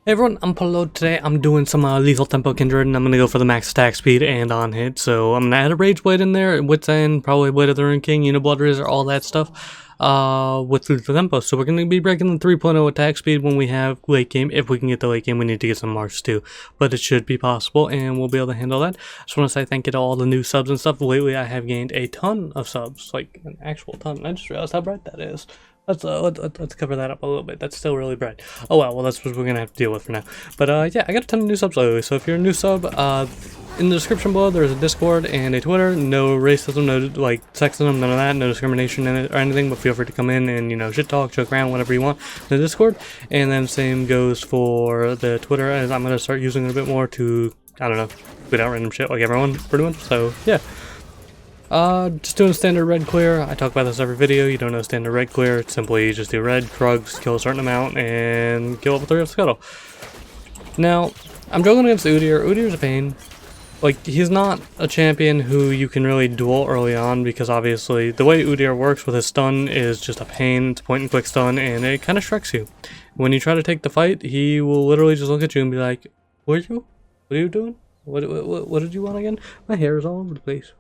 Hey everyone, I'm Polo. Today I'm doing some lethal tempo Kindred, and I'm gonna go for the max attack speed and on hit. So I'm gonna add a RAGEBLADE in there, Wits End, probably Blade of the Rune King, Blood Razor, all that stuff, with lethal tempo. So we're gonna be breaking the 3.0 attack speed when we have late game. If we can get the late game, we need to get some marks too, but it should be possible, and we'll be able to handle that. Just want to say thank you to all the new subs and stuff. Lately, I have gained a ton of subs, like an actual ton. I just realized how bright that is. Let's cover that up a little bit. That's still really bright. Oh well, that's what we're gonna have to deal with for now. But yeah, I got a ton of new subs lately. So if you're a new sub, in the description below there's a Discord and a Twitter. No racism, no like sexism, none of that. No discrimination in it or anything. But feel free to come in and shit talk, joke around, whatever you want in the Discord. And then same goes for the Twitter, as I'm gonna start using it a bit more to tweet out random shit like everyone pretty much. So yeah. Just doing standard red clear. I talk about this every video. You don't know standard red clear. It's simply just do red, Krugs, kill a certain amount, and kill level 3 of Scuttle. Now, I'm juggling against Udyr. Udyr's a pain. Like, he's not a champion who you can really duel early on, because obviously the way Udyr works with his stun is just a pain. It's a point and click stun, and it kind of shreks you. When you try to take the fight, he will literally just look at you and be like, "Where are you? What are you doing? What did you want again?" My hair is all over the place.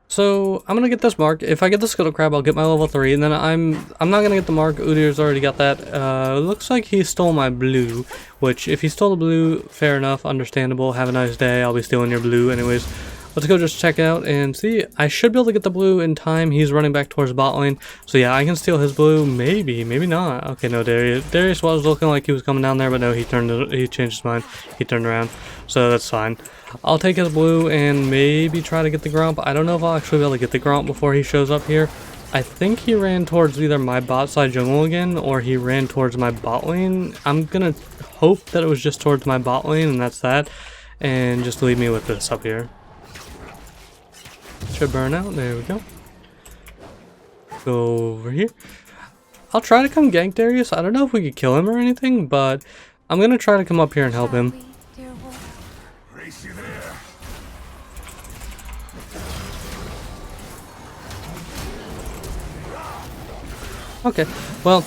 So I'm gonna get this mark. If I get the Scuttle Crab, I'll get my level 3, and then I'm not gonna get the mark. Udyr's already got that. It looks like he stole my blue, which if he stole the blue, fair enough, understandable. Have a nice day. I'll be stealing your blue anyways. Let's go just check out and see. I should be able to get the blue in time. He's running back towards bot lane, so yeah, I can steal his blue. Maybe not. Okay, no, Darius was looking like he was coming down there, but no, he changed his mind. He turned around, so that's fine. I'll take his blue and maybe try to get the Grump. I don't know if I'll actually be able to get the Grump before he shows up here. I think he ran towards either my bot side jungle again, or he ran towards my bot lane. I'm gonna hope that it was just towards my bot lane, and that's that. And just leave me with this up here. Should burn out. There we go. Go over here. I'll try to come gank Darius. I don't know if we could kill him or anything, but I'm gonna try to come up here and help him. Okay, well,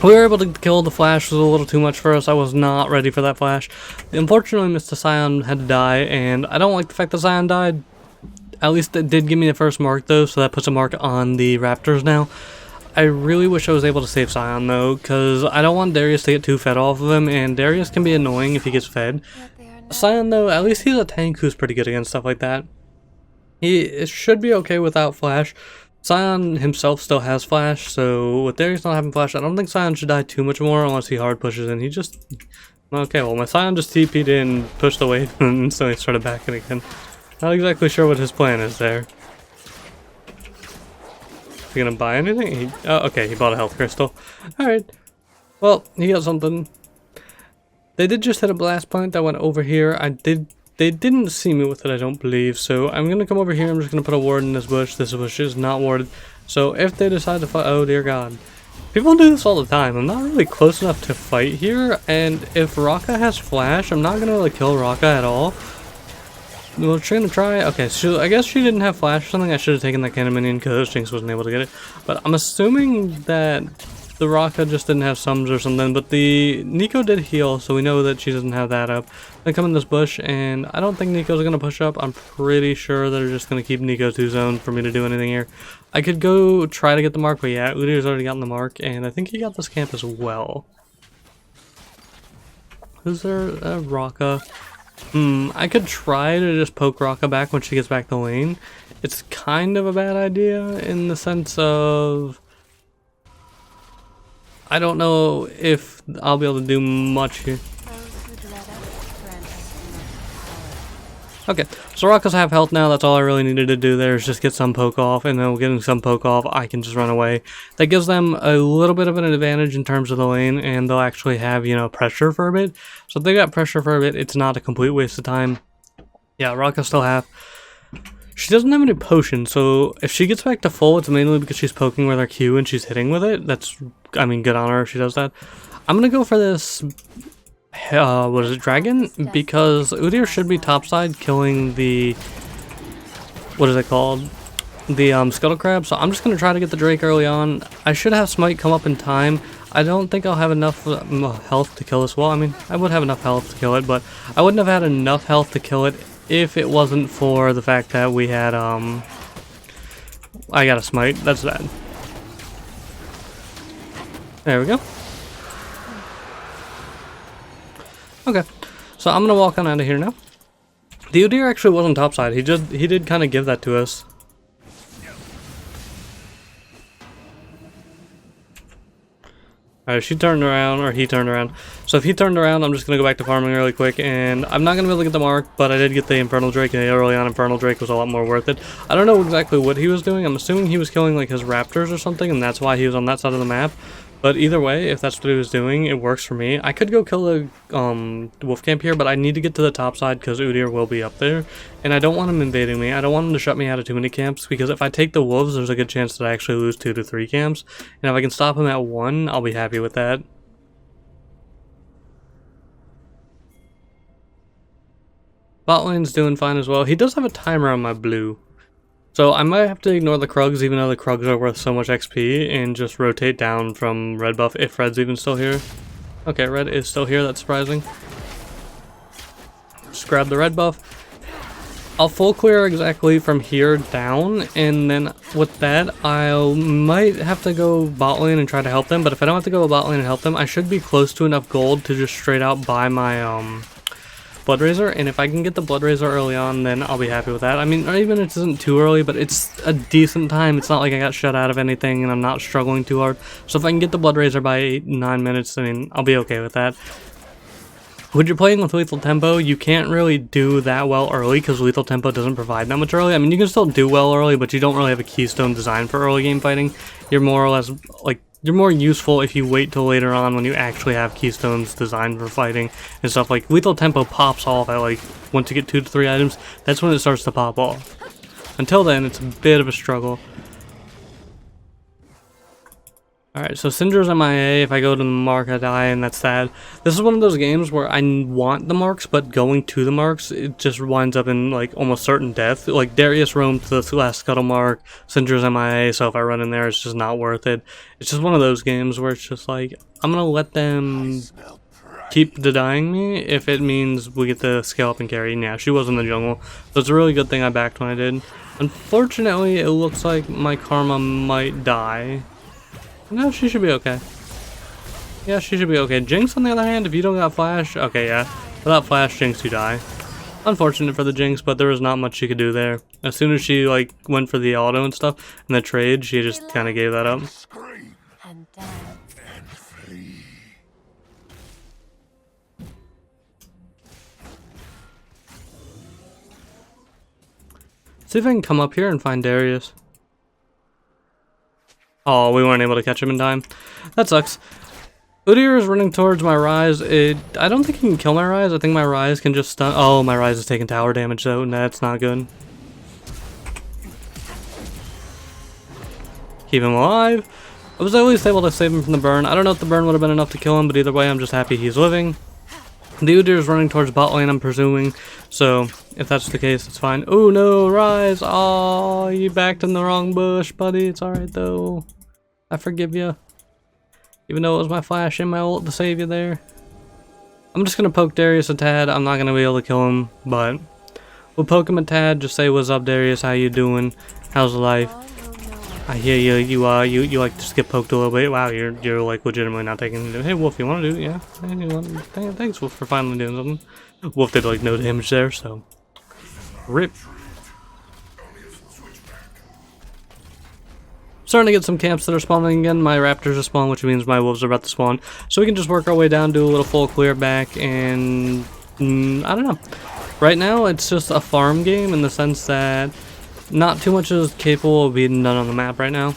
we were able to kill the flash. Was a little too much for us. I was not ready for that flash. Unfortunately, Mr. Scion had to die, and I don't like the fact that Scion died. At least it did give me the first mark, though, so that puts a mark on the Raptors now. I really wish I was able to save Scion, though, because I don't want Darius to get too fed off of him, and Darius can be annoying if he gets fed. Scion, though, at least he's a tank who's pretty good against stuff like that. It should be okay without flash. Scion himself still has flash, so with Darius not having flash, I don't think Scion should die too much more unless he hard pushes in. He just... Okay, well, my Scion just TP'd in, pushed away, and so he started backing again. Not exactly sure what his plan is there. Is he gonna buy anything? Oh, okay, he bought a health crystal. Alright. Well, he got something. They did just hit a blast point that went over here. They didn't see me with it, I don't believe, so I'm gonna come over here. I'm just gonna put a ward in this bush. This bush is not warded, so if they decide to fight, oh dear god, people do this all the time. I'm not really close enough to fight here, and if Raka has flash, I'm not gonna really kill Raka at all. We're gonna try. Okay, so I guess she didn't have flash or something. I should have taken that cannon minion because Jinx wasn't able to get it, but I'm assuming that the Raka just didn't have sums or something, but the Nico did heal, so we know that she doesn't have that up. They come in this bush, and I don't think Nico's going to push up. I'm pretty sure they're just going to keep Nico 2 zone for me to do anything here. I could go try to get the mark, but yeah, Udyr's already gotten the mark, and I think he got this camp as well. Who's there? Raka. I could try to just poke Raka back when she gets back to lane. It's kind of a bad idea in the sense of... I don't know if I'll be able to do much here. Okay, so Raka's half health now. That's all I really needed to do there is just get some poke off, and then getting some poke off, I can just run away. That gives them a little bit of an advantage in terms of the lane, and they'll actually have, pressure for a bit. So if they got pressure for a bit, it's not a complete waste of time. Yeah, Raka's still half. She doesn't have any potions, so if she gets back to full, it's mainly because she's poking with her Q and she's hitting with it. That's, good on her if she does that. I'm gonna go for this, what is it, dragon? Because Udyr should be topside killing the, what is it called? The Scuttle Crab, so I'm just gonna try to get the Drake early on. I should have Smite come up in time. I don't think I'll have enough health to kill this wall. I mean, I would have enough health to kill it, but I wouldn't have had enough health to kill it if it wasn't for the fact that we had, I got a smite. That's bad. There we go. Okay, so I'm gonna walk on out of here now. The Udyr actually wasn't topside. He did kind of give that to us. Alright, she turned around, or he turned around. So if he turned around, I'm just going to go back to farming really quick, and I'm not going to be able to get the mark, but I did get the Infernal Drake, and early on Infernal Drake was a lot more worth it. I don't know exactly what he was doing. I'm assuming he was killing like his raptors or something, and that's why he was on that side of the map. But either way, if that's what he was doing, it works for me. I could go kill the wolf camp here, but I need to get to the top side because Udyr will be up there. And I don't want him invading me. I don't want him to shut me out of too many camps, because if I take the wolves, there's a good chance that I actually lose 2 to 3 camps. And if I can stop him at 1, I'll be happy with that. Bot lane's doing fine as well. He does have a timer on my blue. So I might have to ignore the Krugs, even though the Krugs are worth so much XP, and just rotate down from red buff if red's even still here. Okay, red is still here, that's surprising. Just grab the red buff. I'll full clear exactly from here down, and then with that, I might have to go bot lane and try to help them, but if I don't have to go bot lane and help them, I should be close to enough gold to just straight out buy my, Blood Razor, and if I can get the Blood Razor early on, then I'll be happy with that. I mean, even if it isn't too early, but it's a decent time. It's not like I got shut out of anything and I'm not struggling too hard. So if I can get the Blood Razor by 8-9 minutes, I mean, I'll be okay with that. When you're playing with Lethal Tempo, you can't really do that well early because Lethal Tempo doesn't provide that much early. I mean, you can still do well early, but you don't really have a keystone designed for early game fighting. You're more or less, like, you're more useful if you wait till later on when you actually have keystones designed for fighting and stuff. Like Lethal Tempo pops off at like once you get 2 to 3 items, that's when it starts to pop off. Until then, it's a bit of a struggle. Alright, so Syndra's MIA. If I go to the mark, I die, and that's sad. This is one of those games where I want the marks, but going to the marks, it just winds up in, like, almost certain death. Like, Darius roamed to the last scuttle mark, Syndra's MIA, so if I run in there, it's just not worth it. It's just one of those games where it's just like, I'm gonna let them keep denying me if it means we get to scale up and carry. And yeah, she was in the jungle, so it's a really good thing I backed when I did. Unfortunately, it looks like my Karma might die. No, she should be okay. Yeah, she should be okay. Jinx, on the other hand, if you don't got Flash, okay, yeah. Without Flash, Jinx, you die. Unfortunate for the Jinx, but there was not much she could do there. As soon as she, like, went for the auto and stuff, and the trade, she just kind of gave that up. See if I can come up here and find Darius. Oh, we weren't able to catch him in time. That sucks. Udyr is running towards my Rise. I don't think he can kill my Rise. I think my Rise can just stun. Oh, my Rise is taking tower damage though. That's not good. Keep him alive. I was at least able to save him from the burn. I don't know if the burn would have been enough to kill him, but either way, I'm just happy he's living. The Udyr is running towards bot lane, I'm presuming. So, if that's the case, it's fine. Oh no, Rise! Oh, you backed in the wrong bush, buddy. It's alright though. I forgive you. Even though it was my flash and my ult to save you there. I'm just gonna poke Darius a tad. I'm not gonna be able to kill him, but we'll poke him a tad. Just say, "What's up, Darius? How you doing? How's life?" I hear you. You like just get poked a little bit. Wow, you're like legitimately not taking it. Hey, Wolf, you want to do it? Yeah. Hey, thanks, Wolf, for finally doing something. Wolf did like no damage there, so rip. Starting to get some camps that are spawning again. My raptors are spawned, which means my wolves are about to spawn. So we can just work our way down, do a little full clear back, and I don't know. Right now, it's just a farm game in the sense that not too much is capable of being done on the map right now.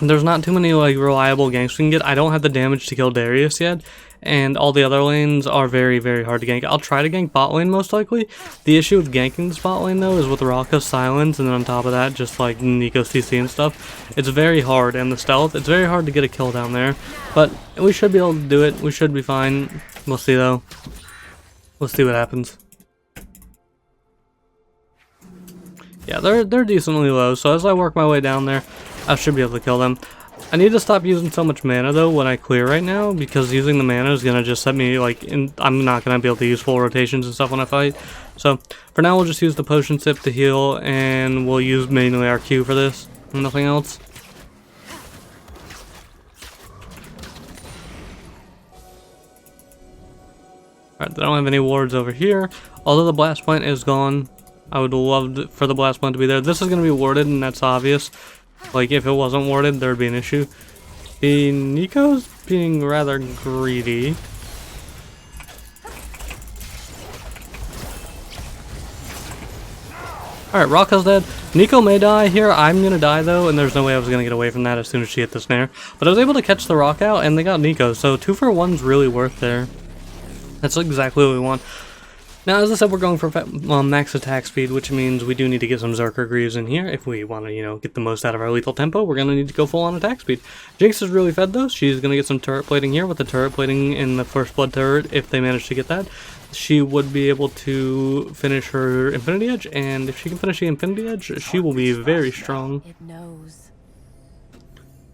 There's not too many like reliable ganks we can get. I don't have the damage to kill Darius yet, and all the other lanes are very, very hard to gank. I'll try to gank bot lane most likely. The issue with ganking this bot lane though is with Raka's silence, and then on top of that, just like Nico's CC and stuff. It's very hard, and the stealth, it's very hard to get a kill down there. But we should be able to do it. We should be fine. We'll see though. We'll see what happens. Yeah, they're decently low, so as I work my way down there, I should be able to kill them. I need to stop using so much mana though when I clear right now, because using the mana is gonna just set me like I'm not gonna be able to use full rotations and stuff when I fight. So for now we'll just use the potion sip to heal, and we'll use mainly our Q for this, nothing else. Alright, they don't have any wards over here. Although the blast plant is gone, I would love for the blast plant to be there. This is gonna be warded, and that's obvious. Like, if it wasn't warded, there'd be an issue. The Nico's being rather greedy. Alright, Rocco's dead. Nico may die here. I'm gonna die though, and there's no way I was gonna get away from that as soon as she hit the snare. But I was able to catch the rock out, and they got Nico, so 2 for 1's really worth there. That's exactly what we want. Now, as I said, we're going for max attack speed, which means we do need to get some Zerker Greaves in here. If we want to, you know, get the most out of our lethal tempo, we're going to need to go full on attack speed. Jinx is really fed though. She's going to get some turret plating here with the turret plating in the first blood turret. If they manage to get that, she would be able to finish her Infinity Edge, and if she can finish the Infinity Edge, she will be very strong. It knows.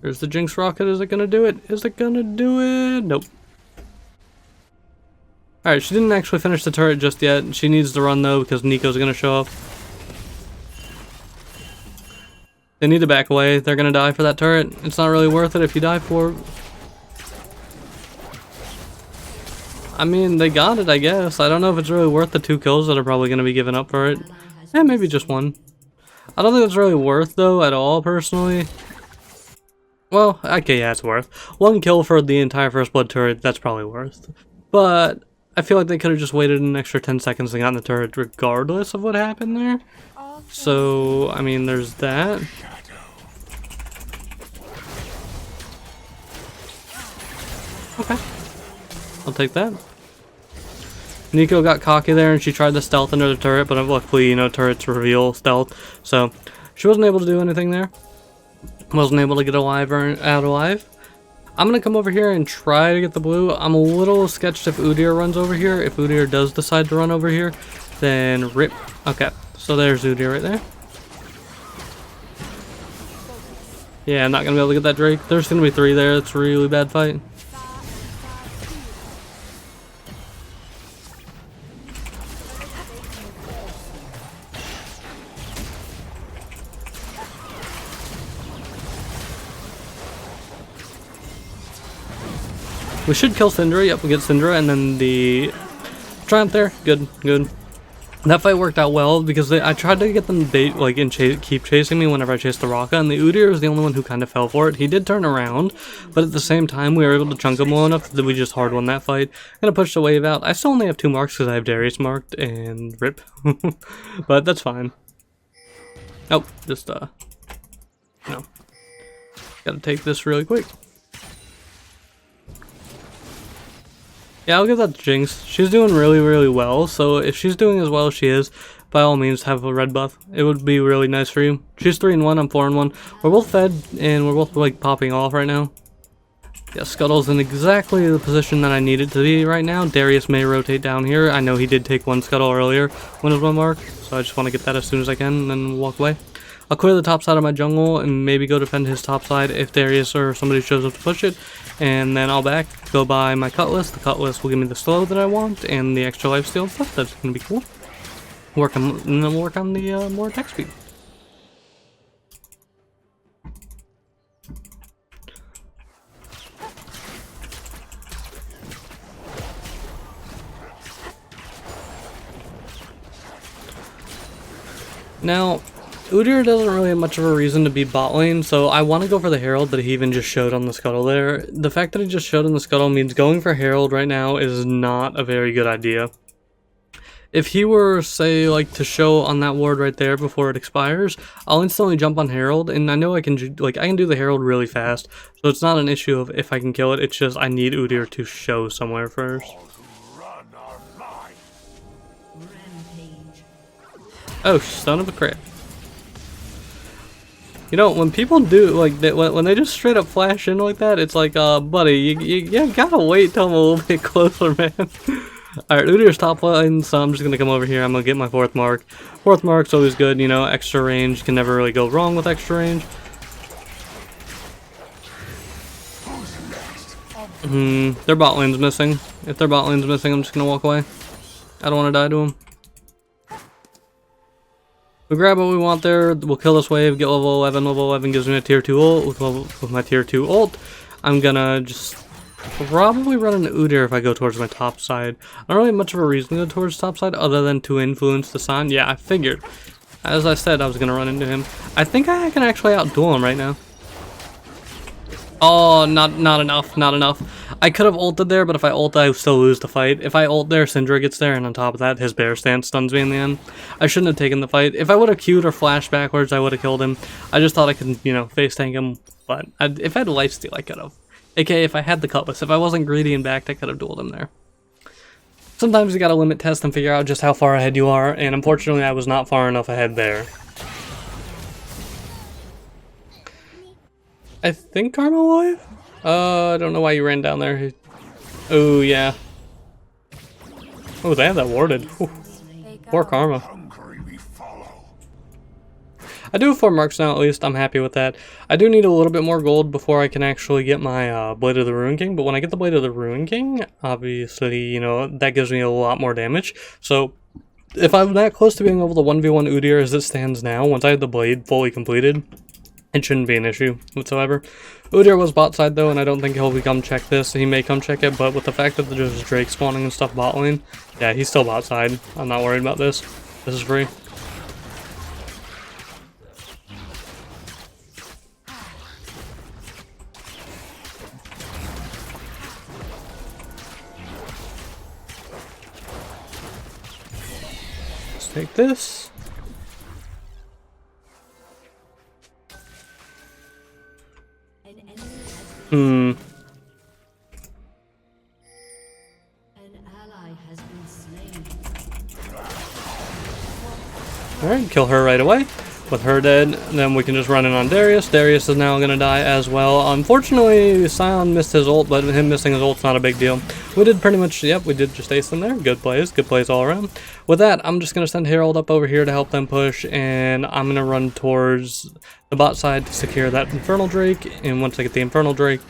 There's the Jinx rocket. Is it going to do it? Is it going to do it? Nope. Alright, she didn't actually finish the turret just yet. She needs to run though because Nico's gonna show up. They need to back away. They're gonna die for that turret. It's not really worth it if you die for it. I mean, they got it, I guess. I don't know if it's really worth the 2 kills that are probably gonna be given up for it. Eh, maybe just 1. I don't think it's really worth though at all, personally. Well, okay, yeah, it's worth. 1 kill for the entire first blood turret, that's probably worth. But I feel like they could have just waited an extra 10 seconds and gotten the turret regardless of what happened there. So, I mean, there's that. Okay. I'll take that. Nico got cocky there and she tried to stealth under the turret, but luckily, you know, turrets reveal stealth. So, she wasn't able to do anything there. Wasn't able to get alive or out alive. I'm going to come over here and try to get the blue. I'm a little sketched if Udyr runs over here. If Udyr does decide to run over here, then rip. Okay, so there's Udyr right there. Yeah, I'm not going to be able to get that Drake. There's going to be 3 there. It's a really bad fight. We should kill Syndra. Yep, we get Syndra, and then the Triumph there. Good, good. That fight worked out well because I tried to get them bait, like, and keep chasing me whenever I chased the Rocka, and the Udyr was the only one who kind of fell for it. He did turn around, but at the same time, we were able to chunk him well enough that we just hard won that fight. Gonna push the wave out. I still only have 2 marks because I have Darius marked and rip, but that's fine. Oh, just no. Gotta take this really quick. Yeah, I'll give that to Jinx. She's doing really, really well, so if she's doing as well as she is, by all means, have a red buff. It would be really nice for you. She's 3-1, I'm 4-1. We're both fed, and we're both, like, popping off right now. Yeah, Scuttle's in exactly the position that I need it to be right now. Darius may rotate down here. I know he did take 1 Scuttle earlier when it was my mark, so I just want to get that as soon as I can, and then walk away. I'll clear the top side of my jungle and maybe go defend his top side if Darius or somebody shows up to push it. And then I'll go buy my Cutlass. The Cutlass will give me the slow that I want and the extra lifesteal stuff. That's going to be cool. And then we'll work on the more attack speed. Now, Udyr doesn't really have much of a reason to be bot lane, so I want to go for the Herald that he even just showed on the Scuttle there. The fact that he just showed on the Scuttle means going for Herald right now is not a very good idea. If he were, say, like, to show on that ward right there before it expires, I'll instantly jump on Herald, and I know I can do the Herald really fast, so it's not an issue of if I can kill it, it's just I need Udyr to show somewhere first. Oh, son of a crap. You know, when people do, like, when they just straight up flash in like that, it's like, buddy, you gotta wait till I'm a little bit closer, man. Alright, Udyr's top line, so I'm just gonna come over here, I'm gonna get my 4th mark. 4th mark's always good, you know, extra range, can never really go wrong with extra range. Their bot lane's missing. If their bot lane's missing, I'm just gonna walk away. I don't want to die to them. We grab what we want there. We'll kill this wave, get level 11. Level 11 gives me a tier 2 ult. With my tier 2 ult, I'm gonna just probably run an Udyr if I go towards my top side. I don't really have much of a reason to go towards top side other than to influence the sign. Yeah, I figured. As I said, I was gonna run into him. I think I can actually outduel him right now. Oh, not enough, not enough. I could have ulted there, but if I ult, I still lose the fight. If I ult there, Syndra gets there, and on top of that, his bear stance stuns me in the end. I shouldn't have taken the fight. If I would have queued or flashed backwards, I would have killed him. I just thought I could, you know, face tank him, but if I had lifesteal, I could have. AKA, if I had the cutlass, if I wasn't greedy and backed, I could have dueled him there. Sometimes you gotta limit test and figure out just how far ahead you are, and unfortunately, I was not far enough ahead there. I think Karma alive? I don't know why you ran down there. Oh, yeah. Oh, they have that warded. Whew. Poor Karma. I do have 4 marks now, at least. I'm happy with that. I do need a little bit more gold before I can actually get my Blade of the Ruin King, but when I get the Blade of the Ruin King, obviously, you know, that gives me a lot more damage. So, if I'm that close to being able to 1v1 Udyr as it stands now, once I have the Blade fully completed, it shouldn't be an issue whatsoever. Udyr was bot side though, and I don't think he'll come check this. He may come check it, but with the fact that there's Drake spawning and stuff bot lane, yeah, he's still bot side. I'm not worried about this. This is free. Let's take this. Alright, kill her right away. With her dead, then we can just run in on Darius. Darius is now gonna die as well. Unfortunately, Sion missed his ult, but him missing his ult's not a big deal. We did pretty much, yep, we did just ace them there. Good plays all around. With that, I'm just gonna send Herald up over here to help them push, and I'm gonna run towards the bot side to secure that Infernal Drake, and once I get the Infernal Drake,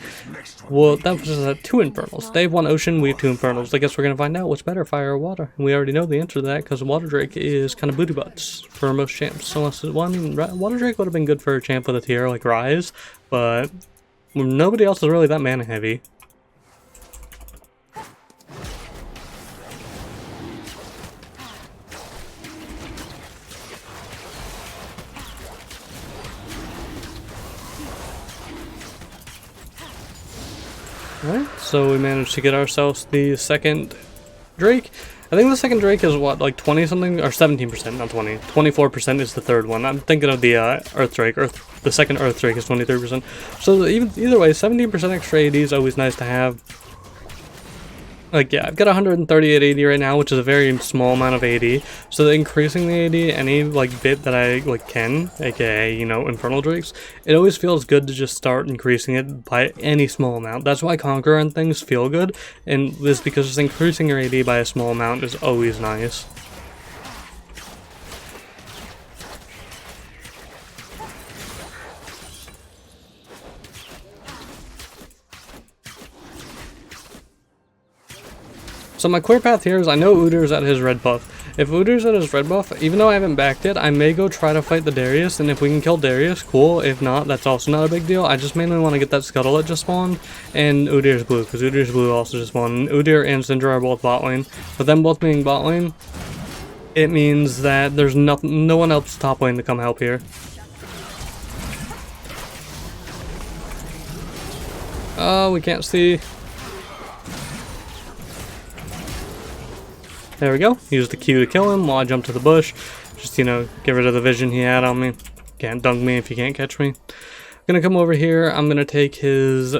well, that was just 2 Infernals. They have 1 Ocean, we have 2 Infernals. I guess we're gonna find out what's better, fire or water. And we already know the answer to that, because Water Drake is kind of booty butts for most champs. So, well, I mean, Water Drake would have been good for a champ with a tier like Rise, but nobody else is really that mana heavy. Alright, so we managed to get ourselves the second Drake. I think the second Drake is what, like 20 something? Or 17%, not 20. 24% is the third one. I'm thinking of the Earth Drake. The second Earth Drake is 23%. So either way, 17% extra AD is always nice to have. Like, yeah, I've got 138 AD right now, which is a very small amount of AD. So increasing the AD any, like, bit that I, like, can, aka, you know, Infernal Drakes, it always feels good to just start increasing it by any small amount. That's why Conqueror and things feel good, and this because just increasing your AD by a small amount is always nice. So my clear path here is I know Udyr's at his red buff. If Udyr's at his red buff, even though I haven't backed it, I may go try to fight the Darius, and if we can kill Darius, cool. If not, that's also not a big deal. I just mainly want to get that Scuttle that just spawned, and Udyr's blue, because Udyr's blue also just spawned. Udyr and Syndra are both bot lane. With them both being bot lane, it means that there's no one else top lane to come help here. Oh, we can't see. There we go. Use the Q to kill him while I jump to the bush. Just, you know, get rid of the vision he had on me. Can't dunk me if you can't catch me. Gonna come over here. I'm gonna take his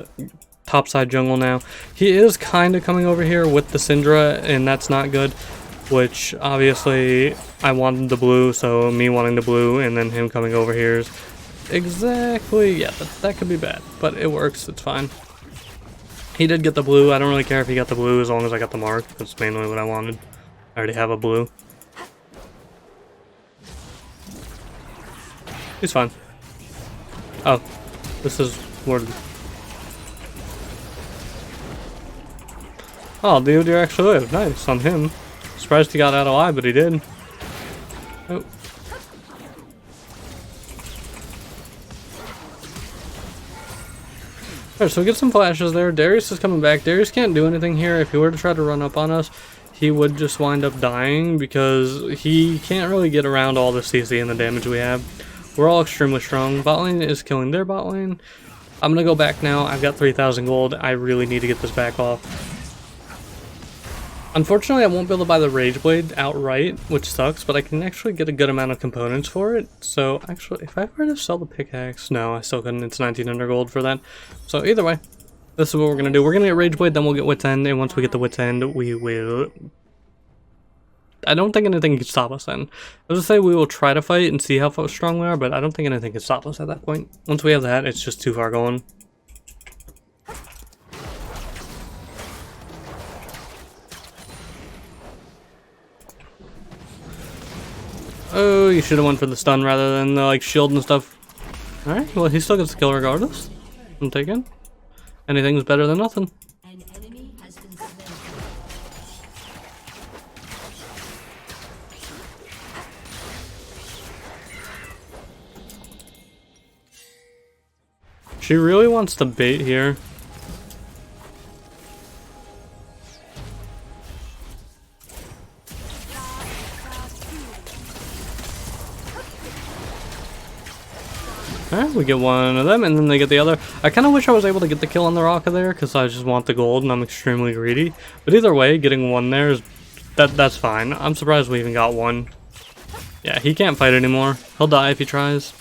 topside jungle now. He is kind of coming over here with the Syndra, and that's not good. Which, obviously, I wanted the blue, so me wanting the blue and then him coming over here is exactly, yeah, that could be bad. But it works, it's fine. He did get the blue. I don't really care if he got the blue as long as I got the mark. That's mainly what I wanted. I already have a blue. He's fine. Oh, this is worded. Oh, the Udyr actually lived. Nice on him. Surprised he got out alive, but he did. Oh. Alright, so we get some flashes there. Darius is coming back. Darius can't do anything here. If he were to try to run up on us, he would just wind up dying because he can't really get around all the CC and the damage we have. We're all extremely strong. Bot lane is killing their bot lane. I'm gonna go back now. I've got 3,000 gold. I really need to get this back off. Unfortunately, I won't be able to buy the RAGEBLADE outright, which sucks, but I can actually get a good amount of components for it. So, actually, if I were to sell the pickaxe, no, I still couldn't. It's 1,900 gold for that. So, either way, this is what we're going to do. We're going to get RAGEBLADE, then we'll get Wit's End, and once we get the Wit's End, we will... I don't think anything can stop us then. I was going to say we will try to fight and see how strong we are, but I don't think anything can stop us at that point. Once we have that, it's just too far going. Oh, you should have went for the stun rather than the like shield and stuff. Alright, well he still gets the kill regardless. I'm taking. Anything's better than nothing. An enemy has been slain. She really wants to bait here. Alright, we get one of them, and then they get the other. I kind of wish I was able to get the kill on the Rocka there, because I just want the gold, and I'm extremely greedy. But either way, getting one there is... That's fine. I'm surprised we even got one. Yeah, he can't fight anymore. He'll die if he tries.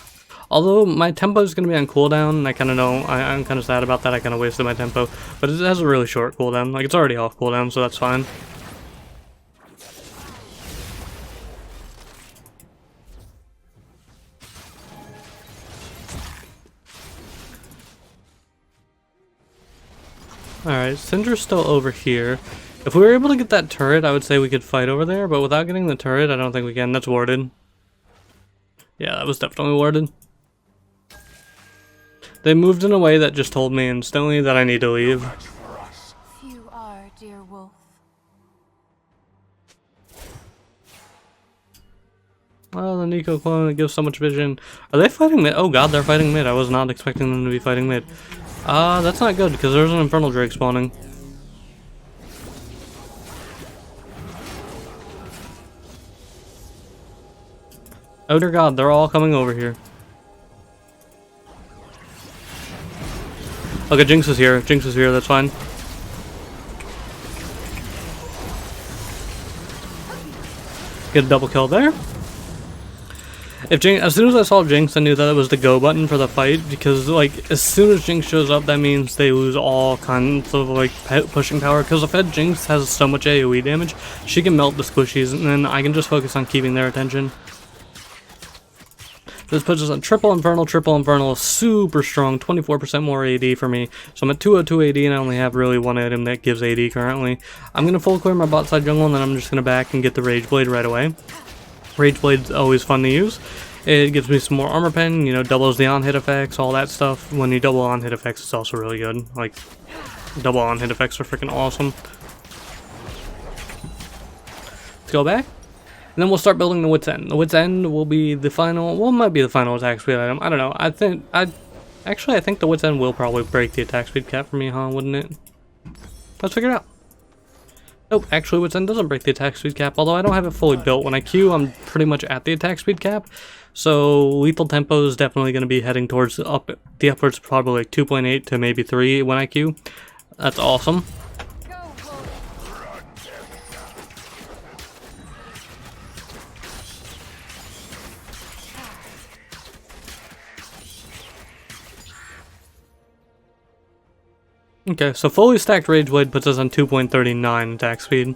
Although, my tempo is going to be on cooldown, and I kind of know... I'm kind of sad about that. I kind of wasted my tempo. But it has a really short cooldown. Like, it's already off cooldown, so that's fine. Alright, Syndra's still over here. If we were able to get that turret, I would say we could fight over there, but without getting the turret, I don't think we can. That's warded. Yeah, that was definitely warded. They moved in a way that just told me instantly that I need to leave. You are, dear wolf. Oh, the Nico clone, it gives so much vision. Are they fighting mid? Oh god, they're fighting mid. I was not expecting them to be fighting mid. That's not good, because there's an Infernal Drake spawning. Oh dear god, they're all coming over here. Okay, Jinx is here. Jinx is here, that's fine. Get a double kill there. If Jinx, as soon as I saw Jinx, I knew that it was the go button for the fight, because like as soon as Jinx shows up, that means they lose all kinds of like pushing power. Because if Jinx has so much AoE damage, she can melt the squishies, and then I can just focus on keeping their attention. This puts us on triple infernal, super strong, 24% more AD for me. So I'm at 202 AD, and I only have really one item that gives AD currently. I'm gonna full clear my bot side jungle, and then I'm just gonna back and get the RAGEBLADE right away. RAGEBLADE's always fun to use. It gives me some more armor pen, you know, doubles the on-hit effects, all that stuff. When you double on-hit effects, it's also really good. Like, double on-hit effects are freaking awesome. Let's go back. And then we'll start building the Wit's End. The Wit's End will be the final, well, it might be the final attack speed item. I don't know. I think the Wit's End will probably break the attack speed cap for me, huh? Wouldn't it? Let's figure it out. Nope, actually Wit's End doesn't break the attack speed cap, although I don't have it fully built. When I Q, I'm pretty much at the attack speed cap, so lethal tempo is definitely going to be heading towards the upwards, probably like 2.8 to maybe 3 when I Q. That's awesome. Okay, so fully stacked RAGEBLADE puts us on 2.39 attack speed.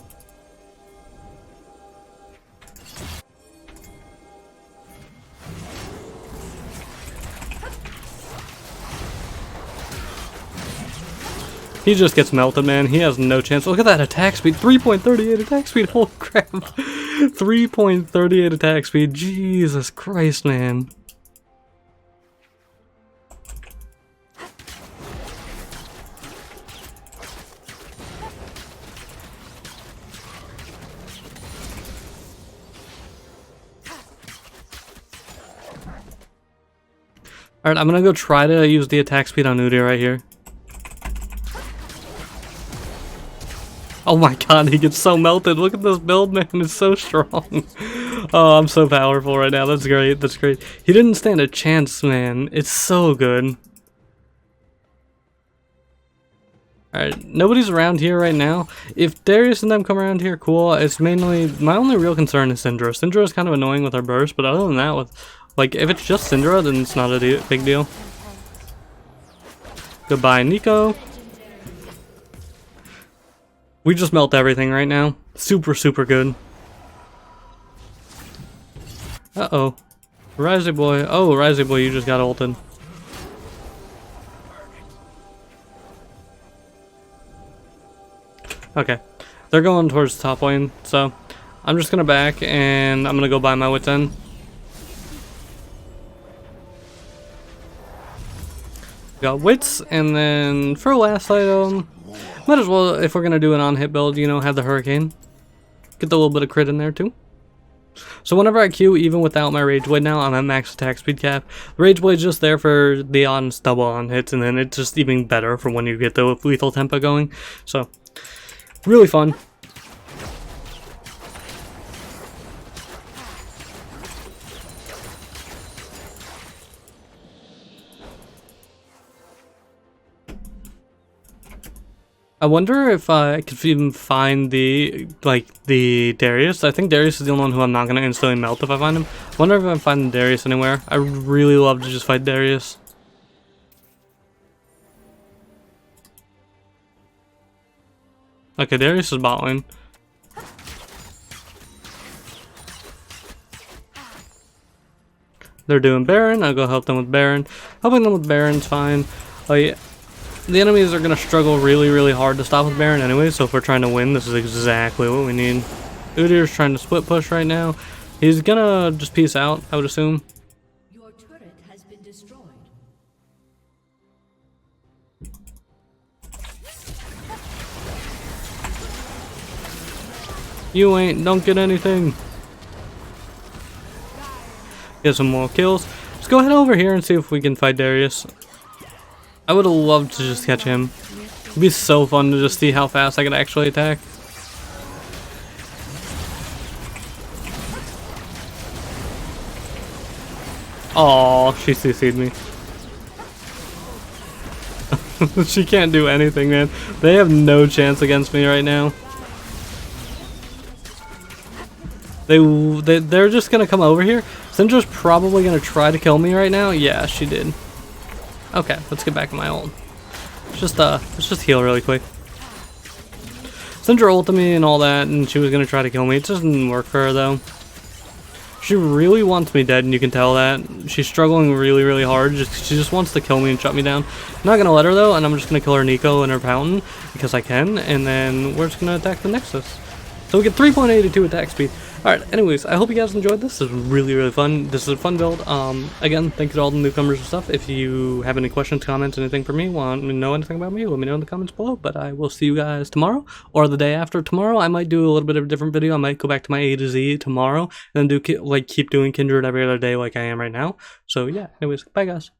He just gets melted, man. He has no chance. Look at that attack speed. 3.38 attack speed. Holy crap. 3.38 attack speed. Jesus Christ, man. Alright, I'm gonna go try to use the attack speed on Udyr right here. Oh my god, he gets so melted. Look at this build, man. It's so strong. Oh, I'm so powerful right now. That's great. That's great. He didn't stand a chance, man. It's so good. Alright, nobody's around here right now. If Darius and them come around here, cool. It's mainly... My only real concern is Syndra. Syndra is kind of annoying with her burst, but other than that, with... Like, if it's just Syndra, then it's not a big deal. Goodbye, Nico. We just melt everything right now. Super, super good. Uh-oh. Risey boy. Oh, Risey boy, you just got ulted. Okay. They're going towards the top lane, so I'm just gonna back and I'm gonna go buy my wits end. Got wits, and then for last item, might as well, if we're gonna do an on-hit build, you know, have the hurricane. Get the little bit of crit in there too. So whenever I Q, even without my Rageblade now, I'm at max attack speed cap. The Rageblade's just there for the double on hits, and then it's just even better for when you get the lethal tempo going. So, really fun. I wonder if I could even find the Darius. I think Darius is the only one who I'm not gonna instantly melt if I find him. I wonder if I can find Darius anywhere. I really love to just fight Darius. Okay, Darius is bot lane. They're doing Baron. I'll go help them with Baron. Helping them with Baron's fine. Oh yeah. The enemies are going to struggle really, really hard to stop with Baron anyway, so if we're trying to win, this is exactly what we need. Udyr's trying to split push right now. He's going to just peace out, I would assume. Your turret has been destroyed. Don't get anything. Get some more kills. Let's go head over here and see if we can fight Darius. I would have loved to just catch him. It'd be so fun to just see how fast I can actually attack. Oh, she CC'd me. She can't do anything, man. They have no chance against me right now. They're just gonna come over here. Syndra's probably gonna try to kill me right now. Yeah, she did. Okay, let's get back to my ult. Let's just heal really quick. Syndra ulted me and all that, and she was gonna try to kill me. It doesn't work for her though. She really wants me dead, and you can tell that. She's struggling really, really hard. She just wants to kill me and shut me down. I'm not gonna let her though, and I'm just gonna kill her Nico and her Fountain because I can, and then we're just gonna attack the Nexus. So we get 3.82 attack speed. Alright, anyways, I hope you guys enjoyed this. This was really, really fun. This is a fun build. Again, thank you to all the newcomers and stuff. If you have any questions, comments, anything for me, want to know anything about me, let me know in the comments below. But I will see you guys tomorrow or the day after tomorrow. I might do a little bit of a different video. I might go back to my A to Z tomorrow and then keep doing Kindred every other day like I am right now. So yeah, anyways, bye guys.